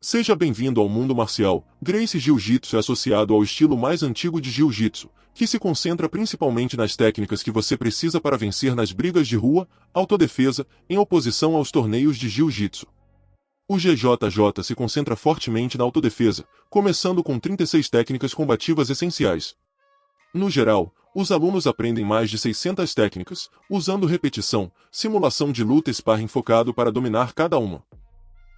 Seja bem-vindo ao mundo marcial. Gracie Jiu-Jitsu é associado ao estilo mais antigo de Jiu-Jitsu, que se concentra principalmente nas técnicas que você precisa para vencer nas brigas de rua, autodefesa, em oposição aos torneios de Jiu-Jitsu. O GJJ se concentra fortemente na autodefesa, começando com 36 técnicas combativas essenciais. No geral, os alunos aprendem mais de 600 técnicas, usando repetição, simulação de luta e sparring focado para dominar cada uma.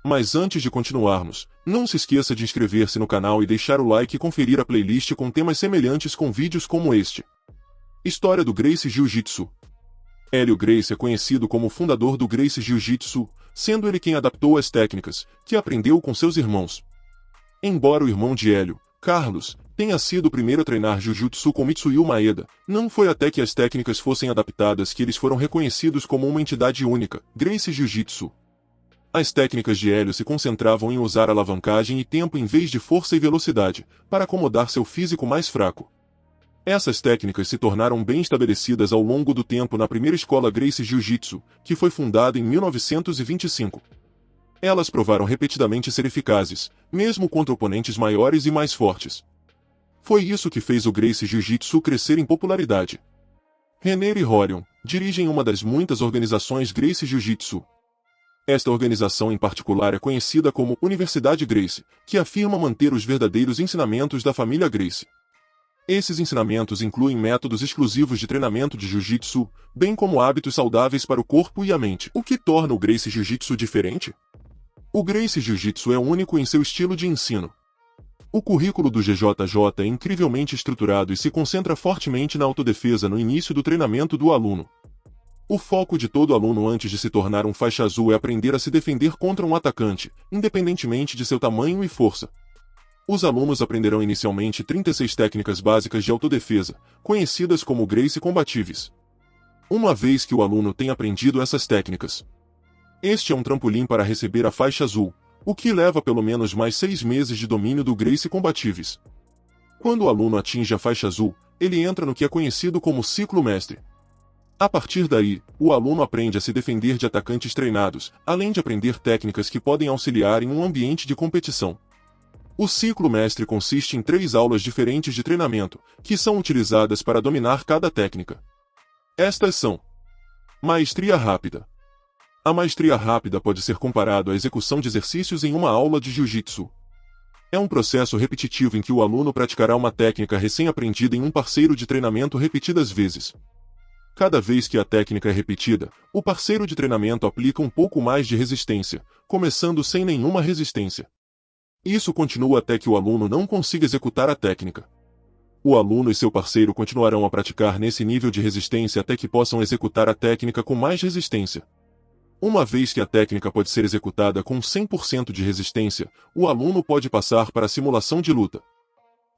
Mas antes de continuarmos, não se esqueça de inscrever-se no canal e deixar o like e conferir a playlist com temas semelhantes com vídeos como este. História do Gracie Jiu-Jitsu. Hélio Gracie é conhecido como o fundador do Gracie Jiu-Jitsu, sendo ele quem adaptou as técnicas, que aprendeu com seus irmãos. Embora o irmão de Hélio, Carlos, tenha sido o primeiro a treinar Jiu-Jitsu com Mitsuyo Maeda, não foi até que as técnicas fossem adaptadas que eles foram reconhecidos como uma entidade única, Gracie Jiu-Jitsu. As técnicas de Hélio se concentravam em usar alavancagem e tempo em vez de força e velocidade, para acomodar seu físico mais fraco. Essas técnicas se tornaram bem estabelecidas ao longo do tempo na primeira escola Gracie Jiu-Jitsu, que foi fundada em 1925. Elas provaram repetidamente ser eficazes, mesmo contra oponentes maiores e mais fortes. Foi isso que fez o Gracie Jiu-Jitsu crescer em popularidade. René e Horion dirigem uma das muitas organizações Gracie Jiu-Jitsu. Esta organização em particular é conhecida como Universidade Gracie, que afirma manter os verdadeiros ensinamentos da família Gracie. Esses ensinamentos incluem métodos exclusivos de treinamento de Jiu-Jitsu, bem como hábitos saudáveis para o corpo e a mente. O que torna o Gracie Jiu-Jitsu diferente? O Gracie Jiu-Jitsu é único em seu estilo de ensino. O currículo do GJJ é incrivelmente estruturado e se concentra fortemente na autodefesa no início do treinamento do aluno. O foco de todo aluno antes de se tornar um faixa azul é aprender a se defender contra um atacante, independentemente de seu tamanho e força. Os alunos aprenderão inicialmente 36 técnicas básicas de autodefesa, conhecidas como Gracie Combatives. Uma vez que o aluno tem aprendido essas técnicas, este é um trampolim para receber a faixa azul, o que leva pelo menos mais 6 meses de domínio do Gracie Combatives. Quando o aluno atinge a faixa azul, ele entra no que é conhecido como ciclo mestre. A partir daí, o aluno aprende a se defender de atacantes treinados, além de aprender técnicas que podem auxiliar em um ambiente de competição. O ciclo mestre consiste em 3 aulas diferentes de treinamento, que são utilizadas para dominar cada técnica. Estas são: Maestria rápida. A maestria rápida pode ser comparado à execução de exercícios em uma aula de Jiu-Jitsu. É um processo repetitivo em que o aluno praticará uma técnica recém-aprendida em um parceiro de treinamento repetidas vezes. Cada vez que a técnica é repetida, o parceiro de treinamento aplica um pouco mais de resistência, começando sem nenhuma resistência. Isso continua até que o aluno não consiga executar a técnica. O aluno e seu parceiro continuarão a praticar nesse nível de resistência até que possam executar a técnica com mais resistência. Uma vez que a técnica pode ser executada com 100% de resistência, o aluno pode passar para a simulação de luta.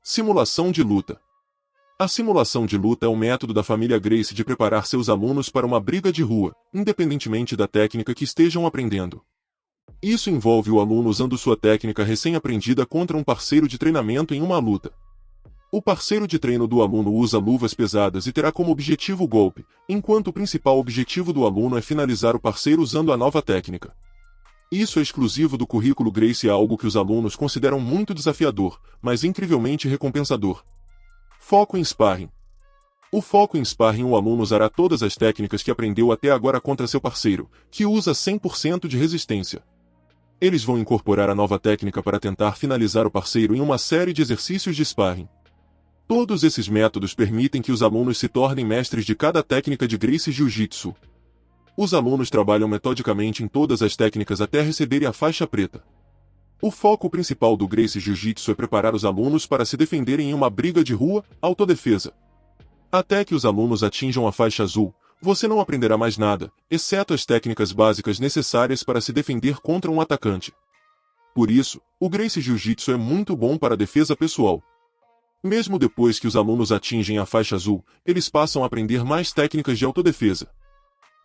Simulação de luta. A simulação de luta é um método da família Gracie de preparar seus alunos para uma briga de rua, independentemente da técnica que estejam aprendendo. Isso envolve o aluno usando sua técnica recém-aprendida contra um parceiro de treinamento em uma luta. O parceiro de treino do aluno usa luvas pesadas e terá como objetivo o golpe, enquanto o principal objetivo do aluno é finalizar o parceiro usando a nova técnica. Isso é exclusivo do currículo Gracie, algo que os alunos consideram muito desafiador, mas incrivelmente recompensador. Foco em sparring. O foco em sparring, o aluno usará todas as técnicas que aprendeu até agora contra seu parceiro, que usa 100% de resistência. Eles vão incorporar a nova técnica para tentar finalizar o parceiro em uma série de exercícios de sparring. Todos esses métodos permitem que os alunos se tornem mestres de cada técnica de Gracie Jiu-Jitsu. Os alunos trabalham metodicamente em todas as técnicas até receberem a faixa preta. O foco principal do Gracie Jiu-Jitsu é preparar os alunos para se defenderem em uma briga de rua, autodefesa. Até que os alunos atinjam a faixa azul, você não aprenderá mais nada, exceto as técnicas básicas necessárias para se defender contra um atacante. Por isso, o Gracie Jiu-Jitsu é muito bom para a defesa pessoal. Mesmo depois que os alunos atingem a faixa azul, eles passam a aprender mais técnicas de autodefesa.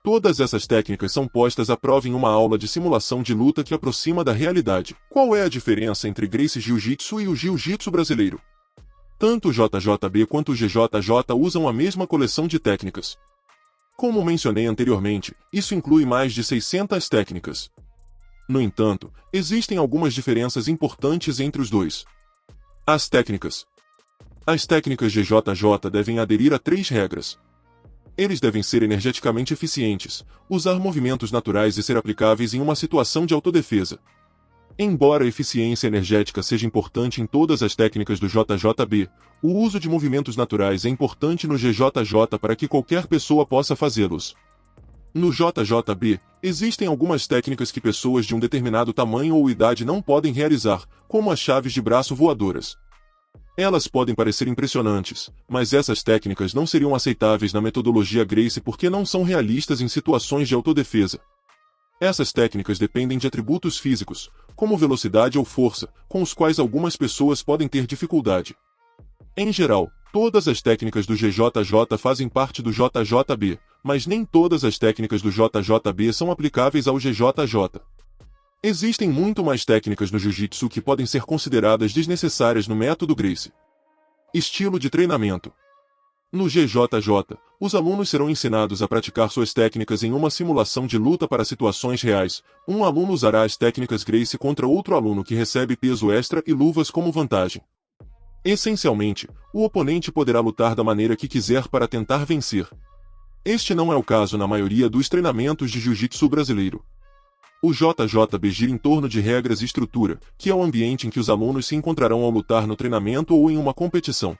Todas essas técnicas são postas à prova em uma aula de simulação de luta que aproxima da realidade. Qual é a diferença entre Gracie Jiu-Jitsu e o Jiu-Jitsu brasileiro? Tanto o JJB quanto o GJJ usam a mesma coleção de técnicas. Como mencionei anteriormente, isso inclui mais de 600 técnicas. No entanto, existem algumas diferenças importantes entre os dois. As técnicas. As técnicas GJJ devem aderir a 3 regras. Eles devem ser energeticamente eficientes, usar movimentos naturais e ser aplicáveis em uma situação de autodefesa. Embora a eficiência energética seja importante em todas as técnicas do JJB, o uso de movimentos naturais é importante no GJJ para que qualquer pessoa possa fazê-los. No JJB, existem algumas técnicas que pessoas de um determinado tamanho ou idade não podem realizar, como as chaves de braço voadoras. Elas podem parecer impressionantes, mas essas técnicas não seriam aceitáveis na metodologia Gracie porque não são realistas em situações de autodefesa. Essas técnicas dependem de atributos físicos, como velocidade ou força, com os quais algumas pessoas podem ter dificuldade. Em geral, todas as técnicas do GJJ fazem parte do JJB, mas nem todas as técnicas do JJB são aplicáveis ao GJJ. Existem muito mais técnicas no Jiu-Jitsu que podem ser consideradas desnecessárias no método Gracie. Estilo de treinamento. No GJJ, os alunos serão ensinados a praticar suas técnicas em uma simulação de luta para situações reais. Um aluno usará as técnicas Gracie contra outro aluno que recebe peso extra e luvas como vantagem. Essencialmente, o oponente poderá lutar da maneira que quiser para tentar vencer. Este não é o caso na maioria dos treinamentos de Jiu-Jitsu brasileiro. O JJB gira em torno de regras e estrutura, que é o ambiente em que os alunos se encontrarão ao lutar no treinamento ou em uma competição.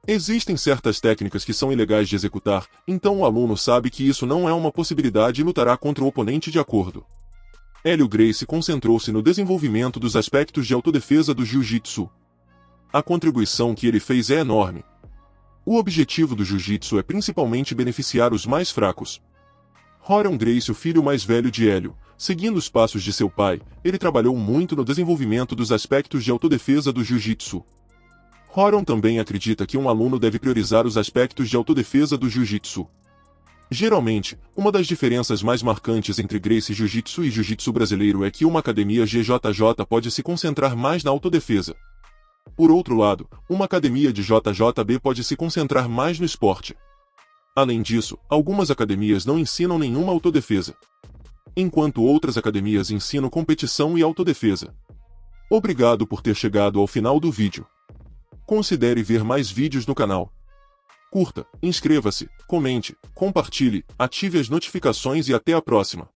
Existem certas técnicas que são ilegais de executar, então o aluno sabe que isso não é uma possibilidade e lutará contra o oponente de acordo. Hélio Gracie concentrou-se no desenvolvimento dos aspectos de autodefesa do Jiu-Jitsu. A contribuição que ele fez é enorme. O objetivo do Jiu-Jitsu é principalmente beneficiar os mais fracos. Rorion Gracie, o filho mais velho de Hélio, seguindo os passos de seu pai, ele trabalhou muito no desenvolvimento dos aspectos de autodefesa do Jiu-Jitsu. Rorion também acredita que um aluno deve priorizar os aspectos de autodefesa do Jiu-Jitsu. Geralmente, uma das diferenças mais marcantes entre Gracie Jiu-Jitsu e Jiu-Jitsu brasileiro é que uma academia GJJ pode se concentrar mais na autodefesa. Por outro lado, uma academia de JJB pode se concentrar mais no esporte. Além disso, algumas academias não ensinam nenhuma autodefesa, enquanto outras academias ensinam competição e autodefesa. Obrigado por ter chegado ao final do vídeo. Considere ver mais vídeos no canal. Curta, inscreva-se, comente, compartilhe, ative as notificações e até a próxima.